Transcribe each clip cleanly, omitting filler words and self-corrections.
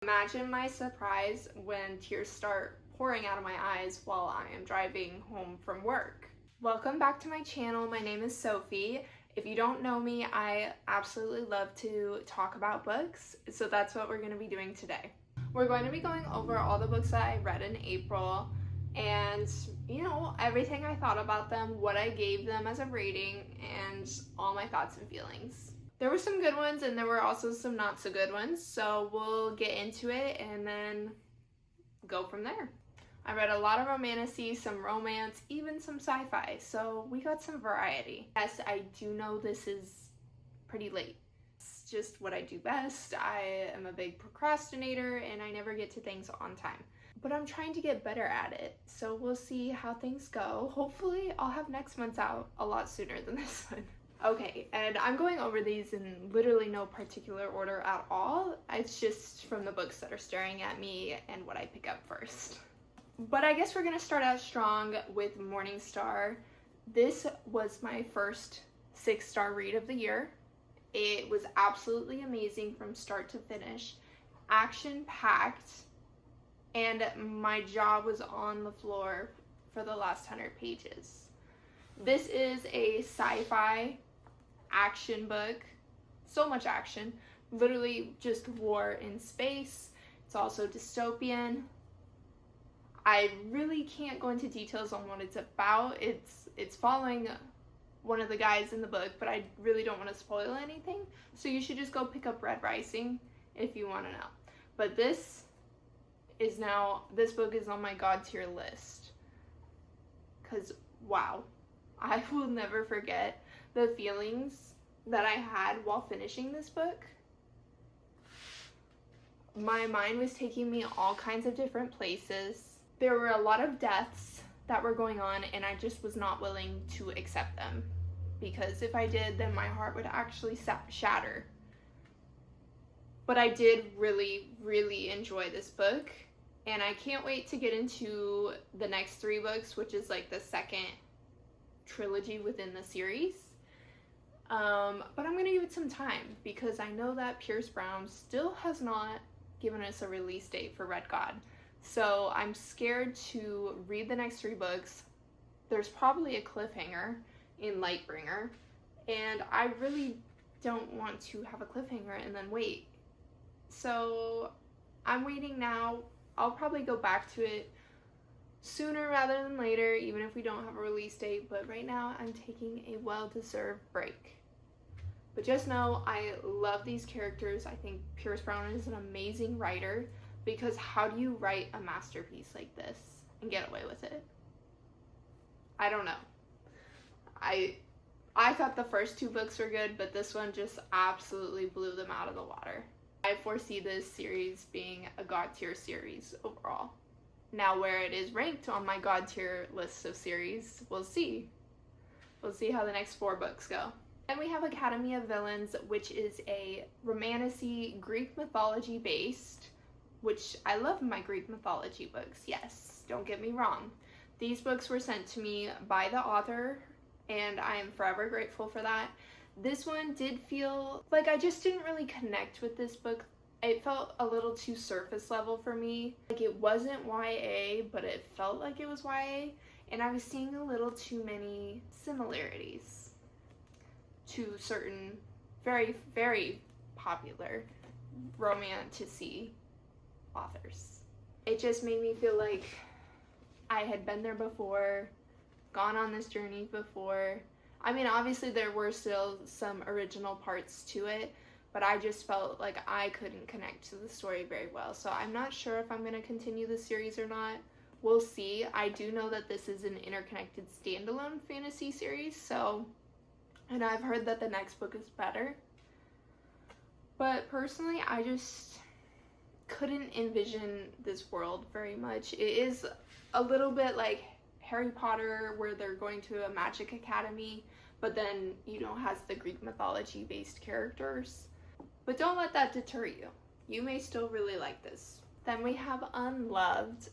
Imagine my surprise when tears start pouring out of my eyes while I am driving home from work. Welcome back to my channel. My name is Sophie. If you don't know me, I absolutely love to talk about books, so that's what we're going to be doing today. We're going to be going over all the books that I read in April and, everything I thought about them, what I gave them as a rating, and all my thoughts and feelings. There were some good ones and there were also some not so good ones, so we'll get into it and then go from there. I read a lot of romantasy, some romance, even some sci-fi, so we got some variety. Yes, I do know this is pretty late. It's just what I do best. I am a big procrastinator and I never get to things on time. But I'm trying to get better at it, so we'll see how things go. Hopefully I'll have next month's out a lot sooner than this one. Okay, and I'm going over these in literally no particular order at all. It's just from the books that are staring at me and what I pick up first. But I guess we're going to start out strong with Morningstar. This was my first 6-star read of the year. It was absolutely amazing from start to finish. Action-packed, and my jaw was on the floor for the last 100 pages. This is a sci-fi action book. So much action. Literally just war in space. It's also dystopian. I really can't go into details on what it's about. It's following one of the guys in the book, but I really don't want to spoil anything. So you should just go pick up Red Rising if you want to know. But this book is on my God tier list. Because, wow. I will never forget the feelings that I had while finishing this book. My mind was taking me all kinds of different places. There were a lot of deaths that were going on and I just was not willing to accept them. Because if I did, then my heart would actually shatter. But I did really, really enjoy this book. And I can't wait to get into the next 3 books, which is like the second trilogy within the series. But I'm going to give it some time because I know that Pierce Brown still has not given us a release date for Red God. So I'm scared to read the next 3 books. There's probably a cliffhanger in Lightbringer, and I really don't want to have a cliffhanger and then wait. So I'm waiting now. I'll probably go back to it sooner rather than later, even if we don't have a release date, but right now I'm taking a well-deserved break. But just know I love these characters. I think Pierce Brown is an amazing writer, because how do you write a masterpiece like this and get away with it? I don't know. I thought the first 2 books were good, but this one just absolutely blew them out of the water. I foresee this series being a God tier series overall. Now where it is ranked on my God tier list of series, we'll see. We'll see how the next 4 books go. Then we have Academy of Villains, which is a romantasy Greek mythology based, which I love my Greek mythology books, yes, don't get me wrong. These books were sent to me by the author, and I am forever grateful for that. This one did feel like I just didn't really connect with this book. It felt a little too surface level for me. Like it wasn't YA, but it felt like it was YA, and I was seeing a little too many similarities to certain very, very popular romantasy authors. It just made me feel like I had been there before, gone on this journey before. I mean, obviously there were still some original parts to it, but I just felt like I couldn't connect to the story very well. So I'm not sure if I'm going to continue the series or not. We'll see. I do know that this is an interconnected standalone fantasy series, and I've heard that the next book is better. But personally, I just couldn't envision this world very much. It is a little bit like Harry Potter, where they're going to a magic academy, but then, has the Greek mythology based characters. But don't let that deter you. You may still really like this. Then we have Unloved.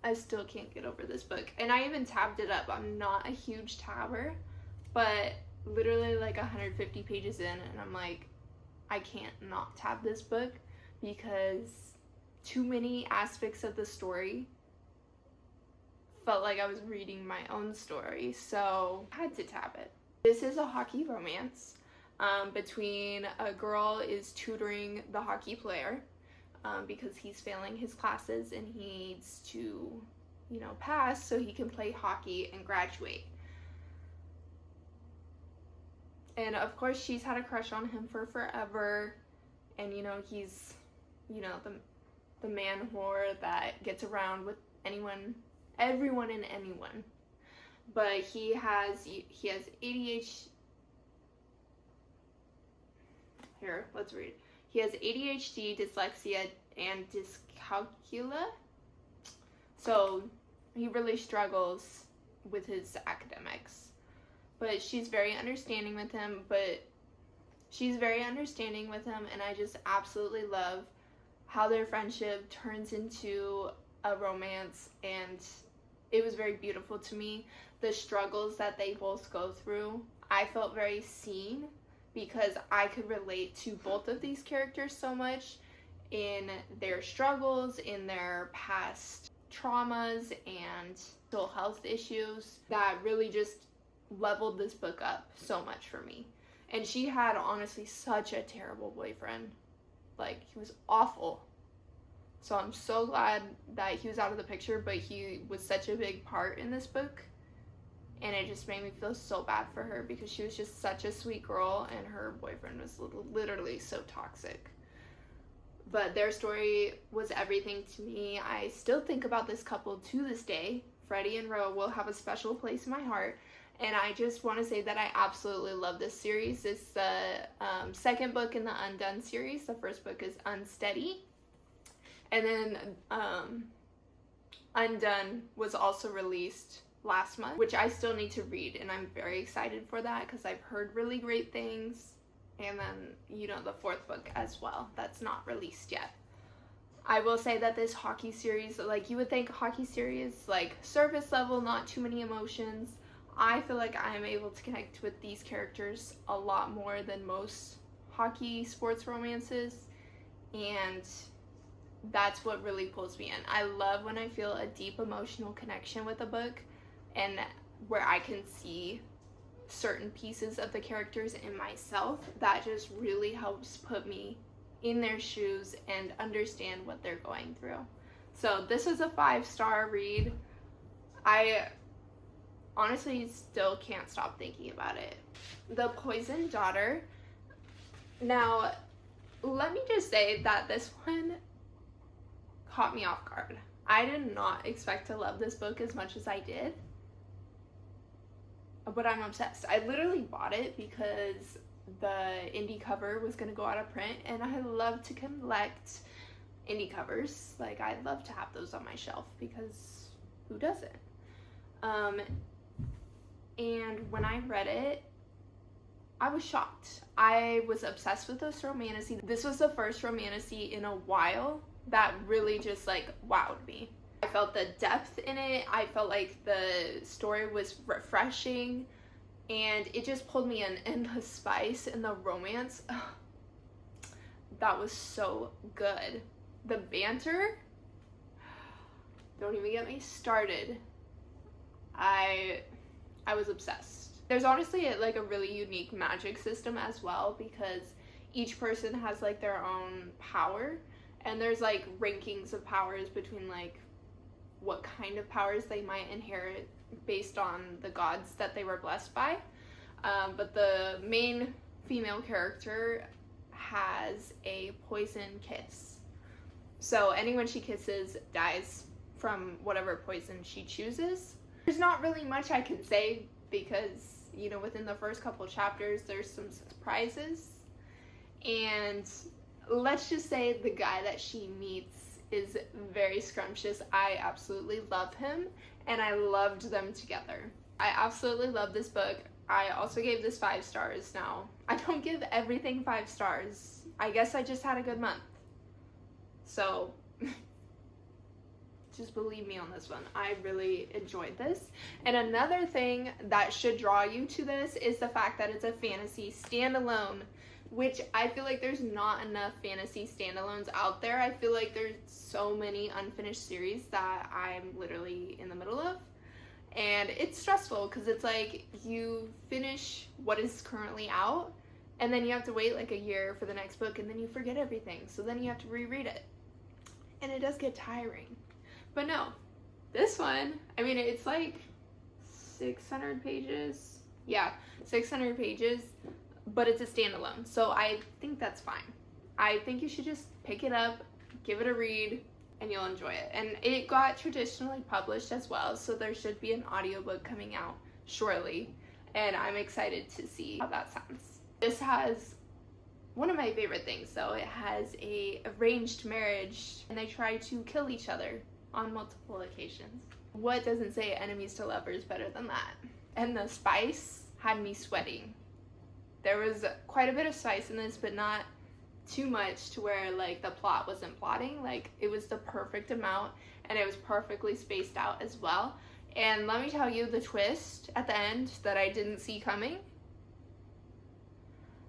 I still can't get over this book. And I even tabbed it up. I'm not a huge tabber, but literally like 150 pages in, and I'm like, I can't not tab this book because too many aspects of the story felt like I was reading my own story, so I had to tap it. This is a hockey romance between a girl is tutoring the hockey player because he's failing his classes and he needs to, you know, pass so he can play hockey and graduate. And of course she's had a crush on him for forever, and you know, he's, you know, the man whore that gets around with everyone and anyone. But he has ADHD. Here, let's read. He has ADHD, dyslexia, and dyscalculia. So he really struggles with his academics. But she's very understanding with him, and I just absolutely love how their friendship turns into a romance, and it was very beautiful to me. The struggles that they both go through, I felt very seen because I could relate to both of these characters so much in their struggles, in their past traumas and mental health issues, that really just leveled this book up so much for me. And she had honestly such a terrible boyfriend. Like, he was awful. So I'm so glad that he was out of the picture, but he was such a big part in this book. And it just made me feel so bad for her because she was just such a sweet girl and her boyfriend was literally so toxic. But their story was everything to me. I still think about this couple to this day. Freddie and Ro will have a special place in my heart. And I just want to say that I absolutely love this series. It's the second book in the Undone series. The first book is Unsteady. And then Undone was also released last month, which I still need to read. And I'm very excited for that because I've heard really great things. And then, you know, the fourth book as well. That's not released yet. I will say that this hockey series, like, you would think hockey series, like, surface level, not too many emotions. I feel like I'm able to connect with these characters a lot more than most hockey sports romances, and that's what really pulls me in. I love when I feel a deep emotional connection with a book and where I can see certain pieces of the characters in myself. That just really helps put me in their shoes and understand what they're going through. So this is a 5-star read. I honestly still can't stop thinking about it. The Poisoned Daughter. Now, let me just say that this one caught me off guard. I did not expect to love this book as much as I did, but I'm obsessed. I literally bought it because the indie cover was going to go out of print, and I love to collect indie covers. Like, I'd love to have those on my shelf because who doesn't? And when I read it, I was shocked. I was obsessed with this romantasy. This was the first romantasy in a while that really just, like, wowed me. I felt the depth in it. I felt like the story was refreshing, and it just pulled me in. And the spice and the romance, that was so good. The banter, don't even get me started. I was obsessed. There's honestly like a really unique magic system as well, because each person has like their own power, and there's like rankings of powers between like what kind of powers they might inherit based on the gods that they were blessed by. But the main female character has a poison kiss. So anyone she kisses dies from whatever poison she chooses. There's not really much I can say because, you know, within the first couple chapters, there's some surprises. And let's just say the guy that she meets is very scrumptious. I absolutely love him, and I loved them together. I absolutely love this book. I also gave this 5 stars. Now, I don't give everything 5 stars. I guess I just had a good month. So, just believe me on this one. I really enjoyed this. And another thing that should draw you to this is the fact that it's a fantasy standalone. which I feel like there's not enough fantasy standalones out there. I feel like there's so many unfinished series that I'm literally in the middle of. And it's stressful because it's like you finish what is currently out and then you have to wait like a year for the next book and then you forget everything. So then you have to reread it. And it does get tiring. But no, this one, I mean, it's like 600 pages. Yeah, 600 pages, but it's a standalone. So I think that's fine. I think you should just pick it up, give it a read, and you'll enjoy it. And it got traditionally published as well, so there should be an audiobook coming out shortly, and I'm excited to see how that sounds. This has one of my favorite things though. It has a arranged marriage and they try to kill each other on multiple occasions. What doesn't say enemies to lovers better than that? And the spice had me sweating. There was quite a bit of spice in this, but not too much to where like the plot wasn't plotting. Like it was the perfect amount and it was perfectly spaced out as well. And let me tell you, the twist at the end that I didn't see coming,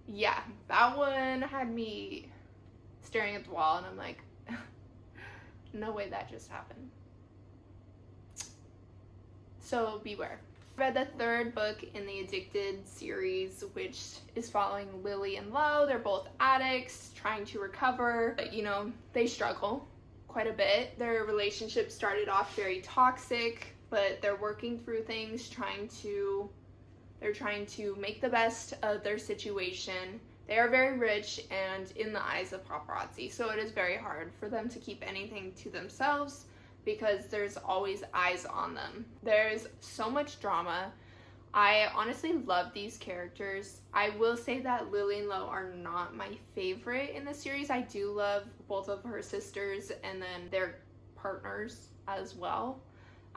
yeah, that one had me staring at the wall and I'm like, no way that just happened. So beware. I read the third book in the Addicted series, which is following Lily and Lo. They're both addicts trying to recover, but you know, they struggle quite a bit. Their relationship started off very toxic, but they're working through things, they're trying to make the best of their situation. They are very rich and in the eyes of paparazzi, so it is very hard for them to keep anything to themselves because there's always eyes on them. There's so much drama. I honestly love these characters. I will say that Lily and Lo are not my favorite in the series. I do love both of her sisters and then their partners as well.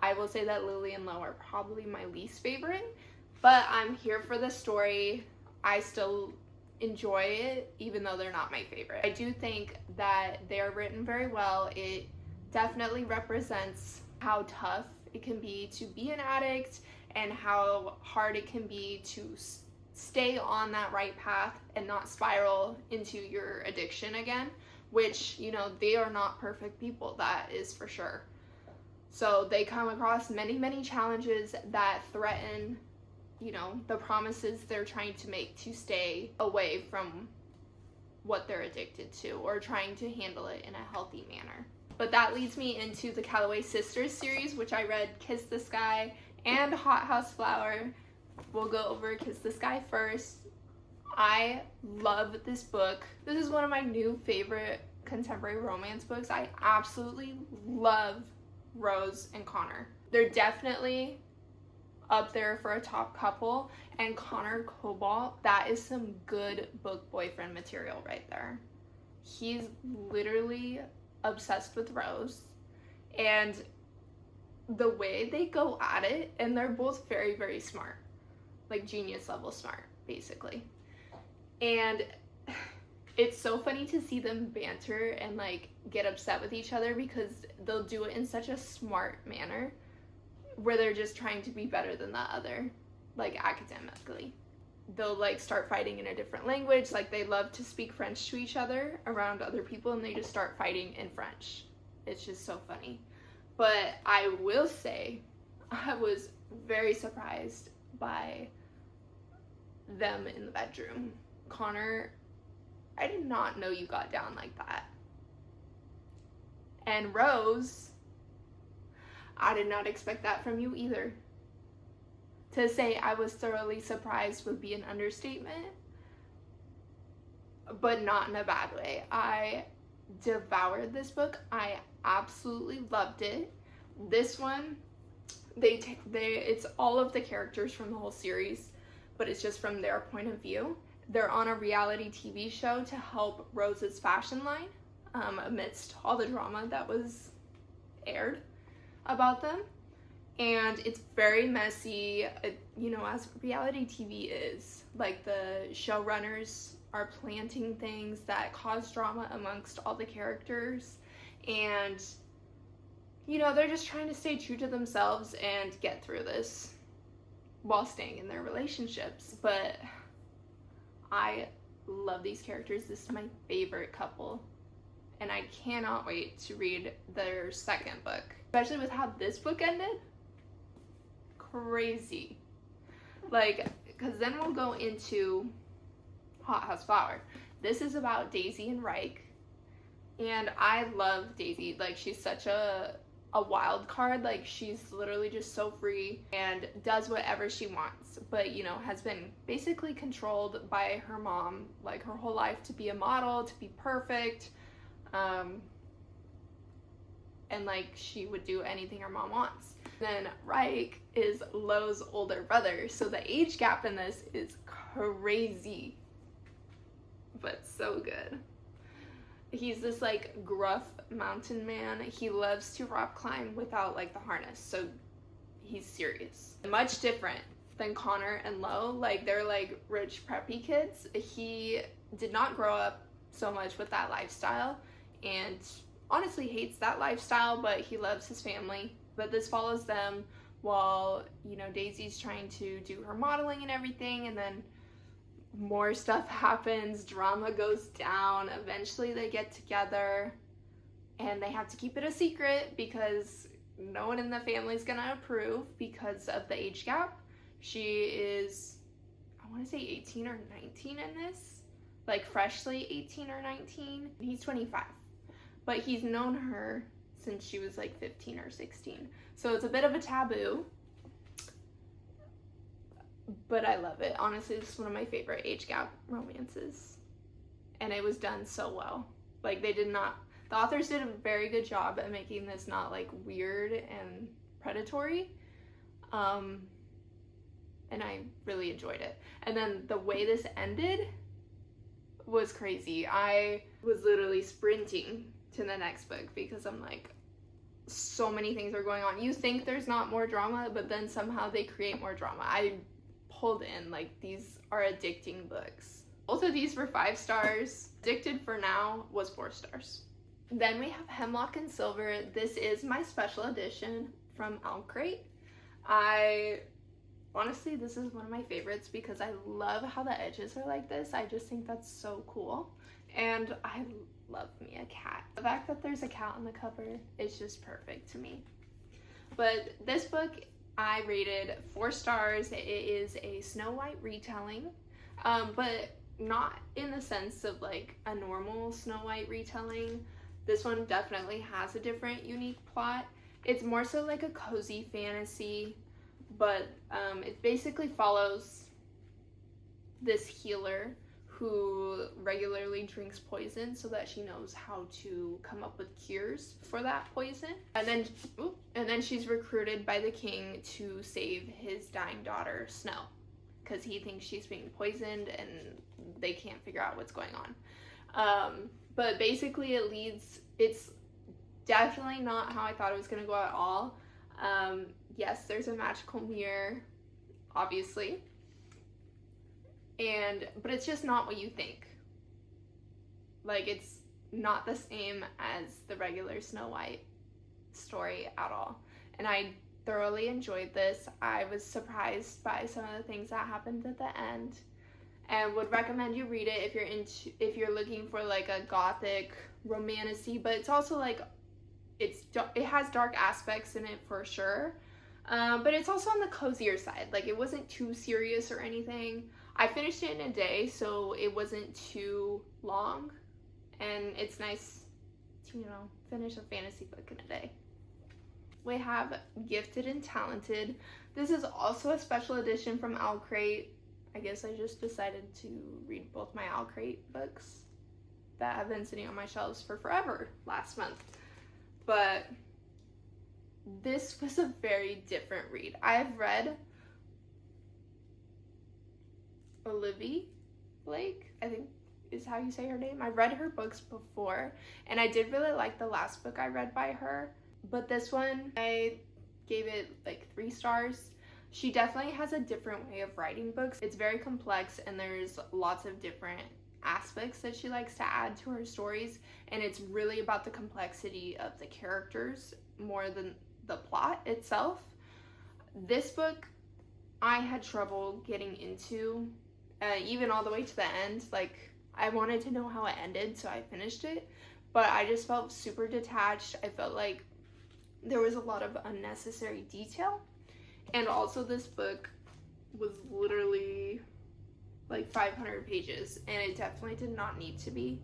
I will say that Lily and Lo are probably my least favorite, but I'm here for the story. I still enjoy it even though they're not my favorite. I do think that they're written very well. It definitely represents how tough it can be to be an addict and how hard it can be to stay on that right path and not spiral into your addiction again, which, you know, they are not perfect people, that is for sure. So they come across many challenges that threaten, you know, the promises they're trying to make to stay away from what they're addicted to or trying to handle it in a healthy manner. But that leads me into the Calloway Sisters series, which I read Kiss the Sky and Hot House Flower. We'll go over Kiss the Sky first. I love this book. This is one of my new favorite contemporary romance books. I absolutely love Rose and Connor. They're definitely up there for a top couple, and Connor Cobalt, that is some good book boyfriend material right there. He's literally obsessed with Rose, and the way they go at it, and they're both very smart, like genius level smart basically, and it's so funny to see them banter and like get upset with each other because they'll do it in such a smart manner where they're just trying to be better than the other, like academically. They'll like start fighting in a different language, like they love to speak French to each other around other people and they just start fighting in French. It's just so funny. But I will say I was very surprised by them in the bedroom. Connor, I did not know you got down like that. And Rose, I did not expect that from you either. To say I was thoroughly surprised would be an understatement, but not in a bad way. I devoured this book. I absolutely loved it. This one, it's all of the characters from the whole series, but it's just from their point of view. They're on a reality TV show to help Rose's fashion line amidst all the drama that was aired about them. And it's very messy, you know, as reality TV is. Like, the showrunners are planting things that cause drama amongst all the characters. And, you know, they're just trying to stay true to themselves and get through this while staying in their relationships. But I love these characters. This is my favorite couple. And I cannot wait to read their second book. Especially with how this book ended. Crazy. Like, because then we'll go into Hot House Flower. This is about Daisy and Reich. And I love Daisy. Like, she's such a wild card. Like, she's literally just so free and does whatever she wants, but, you know, has been basically controlled by her mom, like, her whole life, to be a model, to be perfect, and, like, she would do anything her mom wants. Then Reich is Lo's older brother, so the age gap in this is crazy, but so good. He's this, like, gruff mountain man. He loves to rock climb without, like, the harness, so he's serious. Much different than Connor and Lo. Like, they're, like, rich, preppy kids. He did not grow up so much with that lifestyle, and honestly hates that lifestyle, but he loves his family. But this follows them while, you know, Daisy's trying to do her modeling and everything, and then more stuff happens, drama goes down, eventually they get together, and they have to keep it a secret because no one in the family is gonna approve because of the age gap. She is, I want to say 18 or 19 in this, like freshly 18 or 19. He's 25, but he's known her since she was like 15 or 16, so it's a bit of a taboo. But I love it. Honestly, it's one of my favorite age gap romances. And it was done so well. Like, the authors did a very good job at making this not, like, weird and predatory. And I really enjoyed it. And then the way this ended was crazy. I was literally sprinting to the next book because I'm like, so many things are going on. You think there's not more drama, but then somehow they create more drama. I pulled in, like, these are addicting books. Both of these were 5 stars. Addicted for now was 4 stars. Then we have Hemlock and Silver. This is my special edition from Owlcrate. Honestly, this is one of my favorites because I love how the edges are like this. I just think that's so cool. And I love me a cat. The fact that there's a cat on the cover is just perfect to me. But this book, I rated 4 stars. It is a Snow White retelling, but not in the sense of like a normal Snow White retelling. This one definitely has a different, unique plot. It's more so like a cozy fantasy, but it basically follows this healer who regularly drinks poison so that she knows how to come up with cures for that poison. And then she's recruited by the king to save his dying daughter, Snow, because he thinks she's being poisoned and they can't figure out what's going on. But basically it's definitely not how I thought it was going to go at all. Yes, there's a magical mirror, obviously. But it's just not what you think. Like, it's not the same as the regular Snow White story at all. And I thoroughly enjoyed this. I was surprised by some of the things that happened at the end, and would recommend you read it if you're looking for like a gothic romantasy, but it's also like it has dark aspects in it for sure. But it's also on the cozier side. Like, it wasn't too serious or anything. I finished it in a day, so it wasn't too long, and it's nice to, you know, finish a fantasy book in a day. We have Gifted and Talented. This is also a special edition from Owlcrate. I guess I just decided to read both my Owlcrate books that have been sitting on my shelves for forever last month. But this was a very different read. I've read Olivia Blake, I think is how you say her name. I've read her books before, and I did really like the last book I read by her, but this one, I gave it like 3 stars. She definitely has a different way of writing books. It's very complex, and there's lots of different aspects that she likes to add to her stories, and it's really about the complexity of the characters more than the plot itself. This book, I had trouble getting into, even all the way to the end. Like, I wanted to know how it ended, so I finished it. But I just felt super detached. I felt like there was a lot of unnecessary detail. And also this book was literally like 500 pages, and it definitely did not need to be.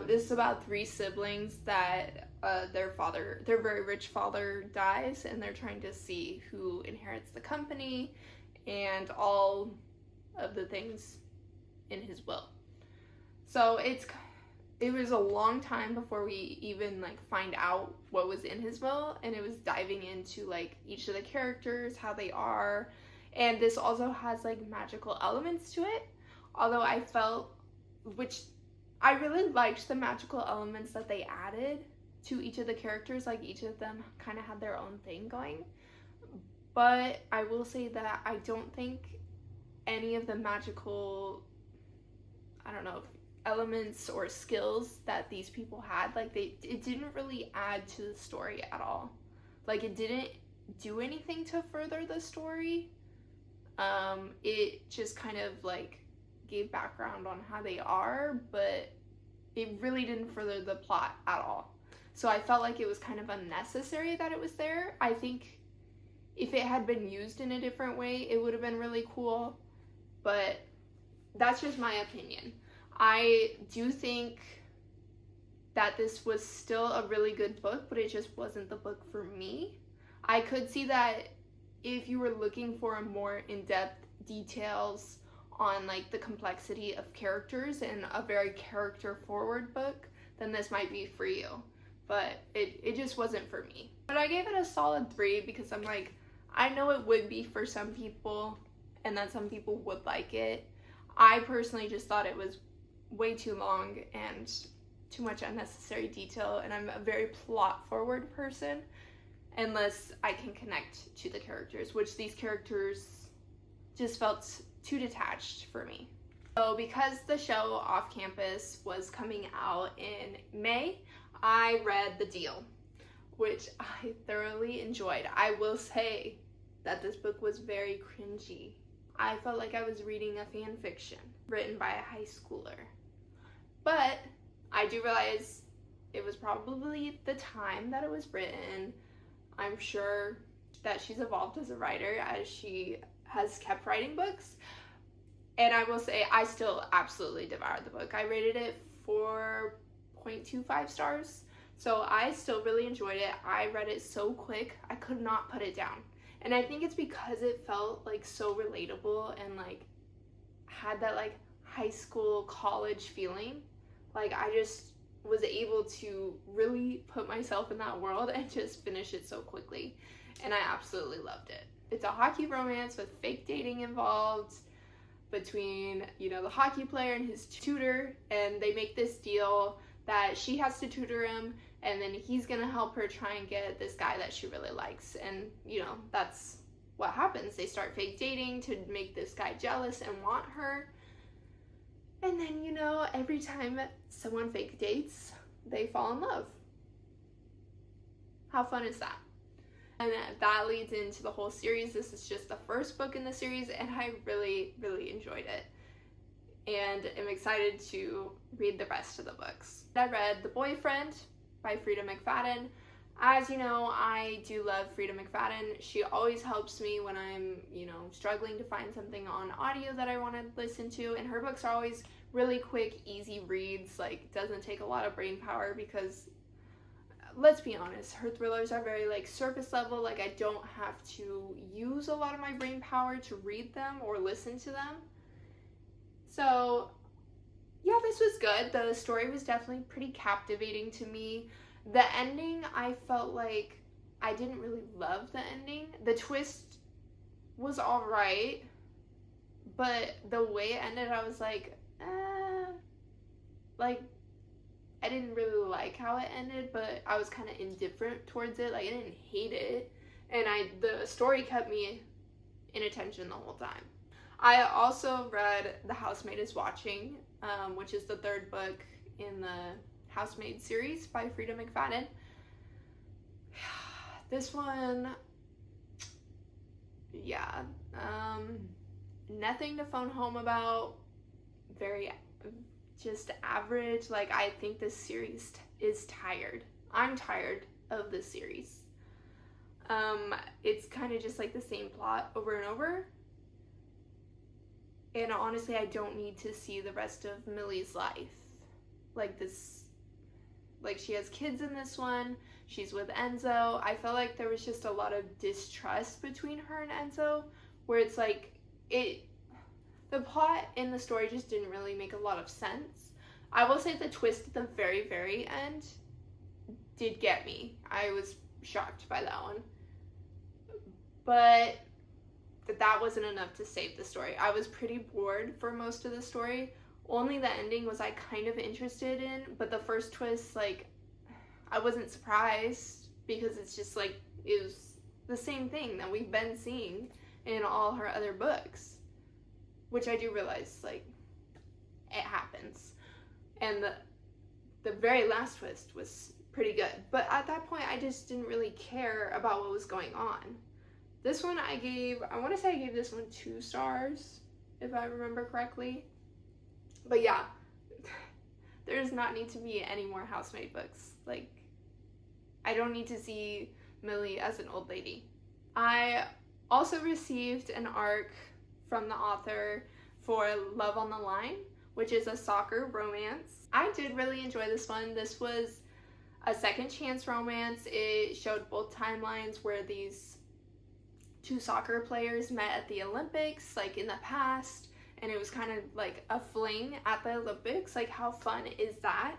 This is about 3 siblings that their very rich father dies, and they're trying to see who inherits the company and all of the things in his will. So it was a long time before we even like find out what was in his will, and it was diving into like each of the characters, how they are, and this also has like magical elements to it. Although I felt, which I really liked the magical elements that they added to each of the characters, like each of them kind of had their own thing going. But I will say that I don't think any of the magical, I don't know, elements or skills that these people had, like it didn't really add to the story at all. Like it didn't do anything to further the story. It just kind of like gave background on how they are, but it really didn't further the plot at all. So I felt like it was kind of unnecessary that it was there. I think if it had been used in a different way, it would have been really cool, but that's just my opinion. I do think that this was still a really good book, but it just wasn't the book for me. I could see that if you were looking for a more in-depth details on like the complexity of characters and a very character-forward book, then this might be for you. But it just wasn't for me. But I gave it a solid 3 because I'm like, I know it would be for some people and that some people would like it. I personally just thought it was way too long and too much unnecessary detail, and I'm a very plot forward person unless I can connect to the characters, which these characters just felt too detached for me. So because the show Off Campus was coming out in May, I read The Deal, which I thoroughly enjoyed. I will say that this book was very cringy. I felt like I was reading a fan fiction written by a high schooler. But I do realize it was probably the time that it was written. I'm sure that she's evolved as a writer as she has kept writing books. And I will say I still absolutely devoured the book. I rated it 4.25 stars. So I still really enjoyed it. I read it so quick, I could not put it down. And I think it's because it felt like so relatable and like had that like high school, college feeling. Like I just was able to really put myself in that world and just finish it so quickly. And I absolutely loved it. It's a hockey romance with fake dating involved between, you know, the hockey player and his tutor, and they make this deal that she has to tutor him, and then he's gonna help her try and get this guy that she really likes. And, you know, that's what happens. They start fake dating to make this guy jealous and want her. And then, you know, every time someone fake dates, they fall in love. How fun is that? And that leads into the whole series. This is just the first book in the series, and I really, really enjoyed it. And I'm excited to read the rest of the books. I read The Boyfriend by Frida McFadden. As you know, I do love Frida McFadden. She always helps me when I'm, you know, struggling to find something on audio that I want to listen to. And her books are always really quick, easy reads. Like, doesn't take a lot of brain power because, let's be honest, her thrillers are very, like, surface level. Like, I don't have to use a lot of my brain power to read them or listen to them. So, yeah, this was good. The story was definitely pretty captivating to me. The ending, I felt like I didn't really love the ending. The twist was alright, but the way it ended, I was like, I didn't really like how it ended, but I was kind of indifferent towards it. Like, I didn't hate it, and the story kept me in attention the whole time. I also read The Housemaid is Watching, which is the 3rd book in the Housemaid series by Frida McFadden. This one, yeah, nothing to phone home about. Very, just average. Like, I think this series is tired. I'm tired of this series. It's kind of just like the same plot over and over. And honestly, I don't need to see the rest of Millie's life. Like this, like she has kids in this one. She's with Enzo. I felt like there was just a lot of distrust between her and Enzo, where it's like, the plot in the story just didn't really make a lot of sense. I will say the twist at the very, very end did get me. I was shocked by that one. But that wasn't enough to save the story. I was pretty bored for most of the story. Only the ending was I kind of interested in, but the first twist, like, I wasn't surprised because it's just like, it was the same thing that we've been seeing in all her other books, which I do realize, like, it happens. And the very last twist was pretty good, but at that point I just didn't really care about what was going on. This one I want to say I gave this one 2 stars, if I remember correctly. But yeah, there does not need to be any more housemaid books. Like, I don't need to see Millie as an old lady. I also received an arc from the author for Love on the Line, which is a soccer romance. I did really enjoy this one. This was a second chance romance. It showed both timelines where these 2 soccer players met at the Olympics, like in the past, and it was kind of like a fling at the Olympics. Like, how fun is that?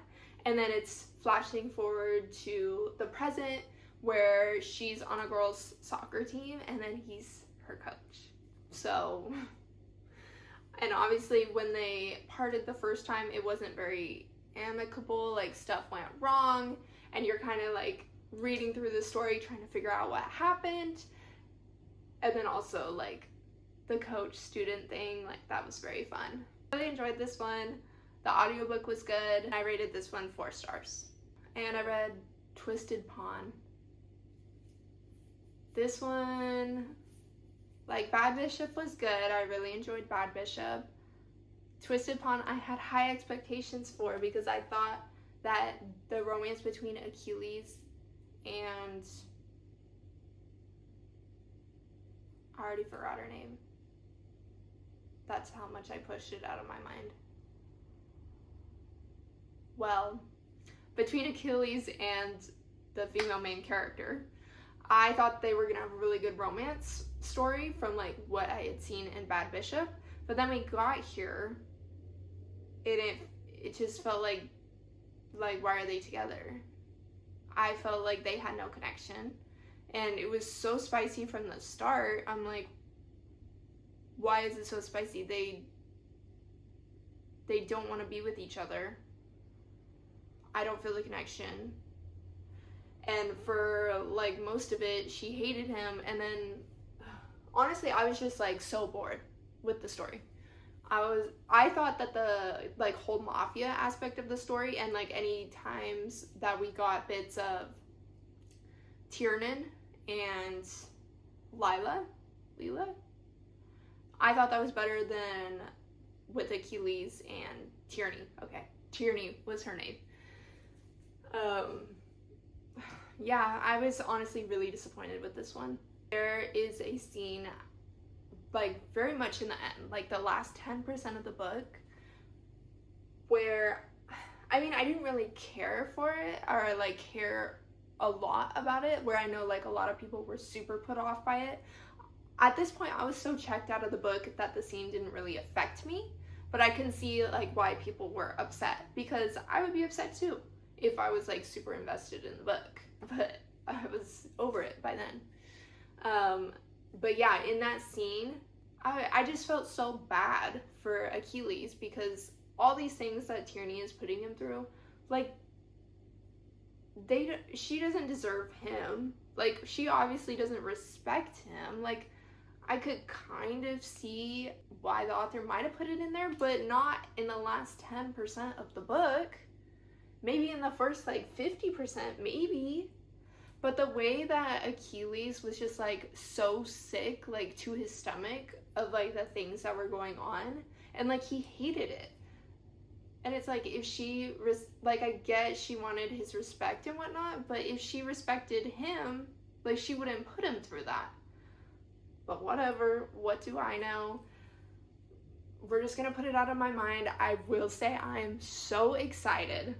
And then it's flashing forward to the present where she's on a girls' soccer team and then he's her coach. So, and obviously when they parted the first time, it wasn't very amicable. Like, stuff went wrong, and you're kind of like reading through the story trying to figure out what happened. And then also, like, the coach-student thing, like, that was very fun. I really enjoyed this one. The audiobook was good. I rated this one 4 stars. And I read Twisted Pawn. This one, like, Bad Bishop was good. I really enjoyed Bad Bishop. Twisted Pawn, I had high expectations for because I thought that the romance between Achilles and... I already forgot her name. That's how much I pushed it out of my mind. Well, between Achilles and the female main character, I thought they were gonna have a really good romance story from like what I had seen in Bad Bishop, but then we got here, it just felt like why are they together? I felt like they had no connection. And it was so spicy from the start. I'm like, why is it so spicy? They don't want to be with each other. I don't feel the connection. And for like most of it, she hated him. And then, honestly, I was just like so bored with the story. I thought that the like whole mafia aspect of the story, and like any times that we got bits of Tiernan and Leela, I thought that was better than with Achilles and Tierney. Okay, Tierney was her name. Yeah, I was honestly really disappointed with this one. There is a scene, like very much in the end, like the last 10% of the book, where, I mean, I didn't really care for it, or like care a lot about it, where I know like a lot of people were super put off by it. At this point, I was so checked out of the book that the scene didn't really affect me, but I can see like why people were upset, because I would be upset too if I was like super invested in the book, but I was over it by then. But yeah, in that scene, I just felt so bad for Achilles, because all these things that Tierney is putting him through, like, she doesn't deserve him. Like, she obviously doesn't respect him. Like, I could kind of see why the author might have put it in there, but not in the last 10% of the book. Maybe in the first, like, 50%, maybe. But the way that Achilles was just, like, so sick, like, to his stomach of, like, the things that were going on, and, like, he hated it. And it's like, if she, like, I get she wanted his respect and whatnot, but if she respected him, like, she wouldn't put him through that. But whatever, what do I know? We're just gonna put it out of my mind. I will say I'm so excited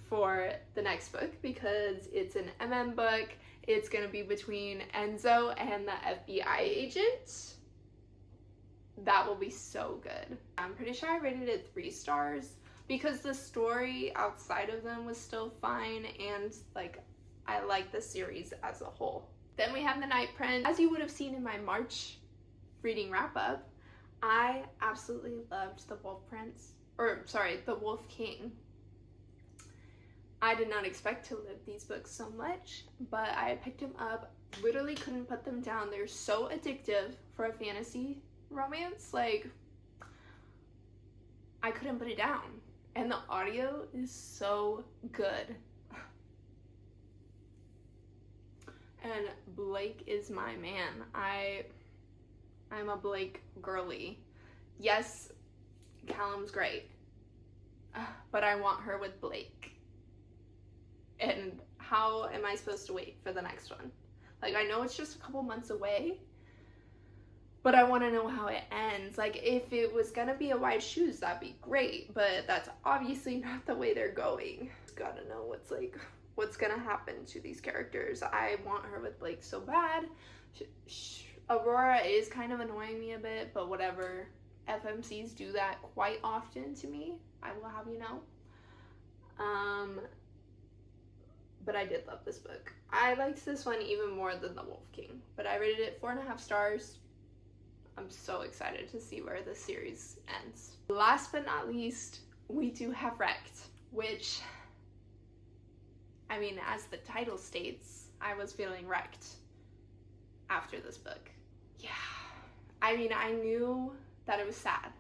for the next book because it's an MM book. It's gonna be between Enzo and the FBI agent. That will be so good. I'm pretty sure I rated it 3 stars because the story outside of them was still fine, and like, I like the series as a whole. Then we have the Night Prince. As you would have seen in my March reading wrap up, I absolutely loved the Wolf Prince, or sorry, the Wolf King. I did not expect to love these books so much, but I picked them up, literally couldn't put them down. They're so addictive for a fantasy romance. Like, I couldn't put it down. And the audio is so good. And Blake is my man. I'm a Blake girly. Yes, Callum's great, but I want her with Blake. And how am I supposed to wait for the next one? Like, I know it's just a couple months away, but I want to know how it ends. Like, if it was gonna be a White Shoes, that'd be great, but that's obviously not the way they're going. Just gotta know what's gonna happen to these characters. I want her with Blake so bad. Aurora is kind of annoying me a bit, but whatever. FMCs do that quite often to me, I will have you know. But I did love this book. I liked this one even more than The Wolf King, but I rated it 4.5 stars. I'm so excited to see where this series ends. Last but not least, we do have Wrecked, which, I mean, as the title states, I was feeling wrecked after this book. Yeah, I mean, I knew that it was sad.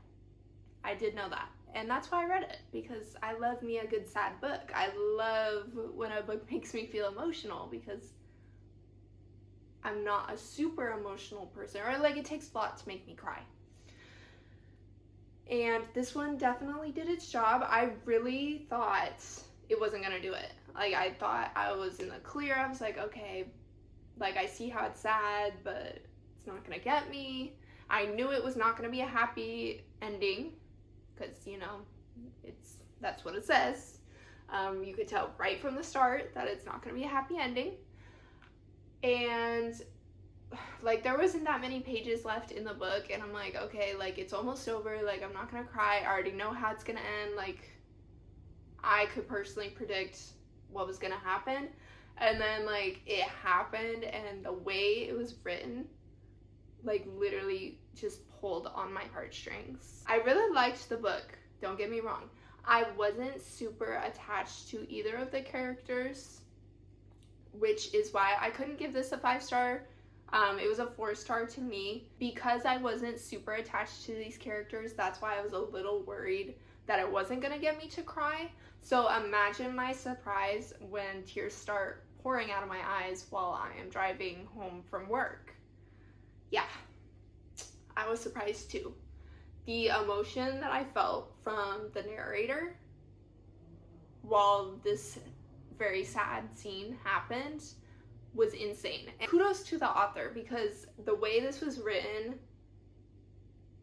I did know that. And that's why I read it, because I love me a good sad book. I love when a book makes me feel emotional, because I'm not a super emotional person, or like, it takes a lot to make me cry. And this one definitely did its job. I really thought it wasn't gonna do it. Like, I thought I was in the clear. I was like, okay, like, I see how it's sad, but it's not gonna get me. I knew it was not gonna be a happy ending, because, you know, that's what it says. You could tell right from the start that it's not gonna be a happy ending. And like, there wasn't that many pages left in the book, and I'm like, okay, like, it's almost over, like, I'm not gonna cry. I already know how it's gonna end. Like, I could personally predict what was gonna happen, and then, like, it happened, and the way it was written, like, literally just pulled on my heartstrings. I really liked the book, don't get me wrong. I wasn't super attached to either of the characters, which is why I couldn't give this a 5-star. It was a 4-star to me. Because I wasn't super attached to these characters, that's why I was a little worried that it wasn't gonna get me to cry. So imagine my surprise when tears start pouring out of my eyes while I am driving home from work. Yeah, I was surprised too. The emotion that I felt from the narrator while this very sad scene happened was insane. And kudos to the author, because the way this was written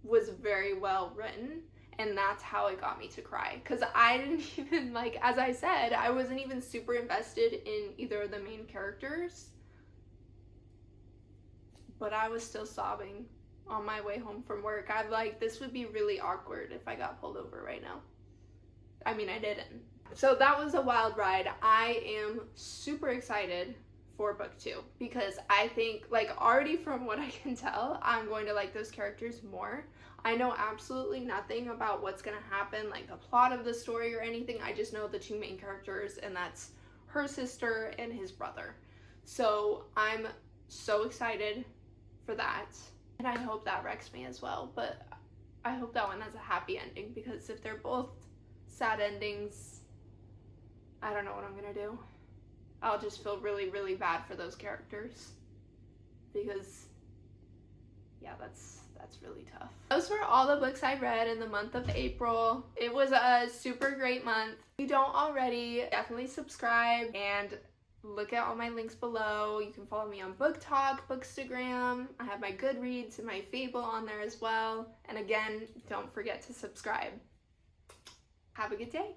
was very well written, and that's how it got me to cry. Because I didn't even, like, as I said, I wasn't even super invested in either of the main characters, but I was still sobbing on my way home from work. I'm like, this would be really awkward if I got pulled over right now. I mean, I didn't. So that was a wild ride. I am super excited for book 2, because I think, like, already from what I can tell, I'm going to like those characters more. I know absolutely nothing about what's gonna happen, like the plot of the story or anything. I just know the 2 main characters, and that's her sister and his brother. So I'm so excited for that, and I hope that wrecks me as well, but I hope that one has a happy ending, because if they're both sad endings, I don't know what I'm gonna do. I'll just feel really, really bad for those characters, because yeah, that's That's really tough. Those were all the books I read in the month of April. It was a super great month. If you don't already, definitely subscribe and look at all my links below. You can follow me on Book Talk, Bookstagram. I have my Goodreads and my Fable on there as well. And again, don't forget to subscribe. Have a good day.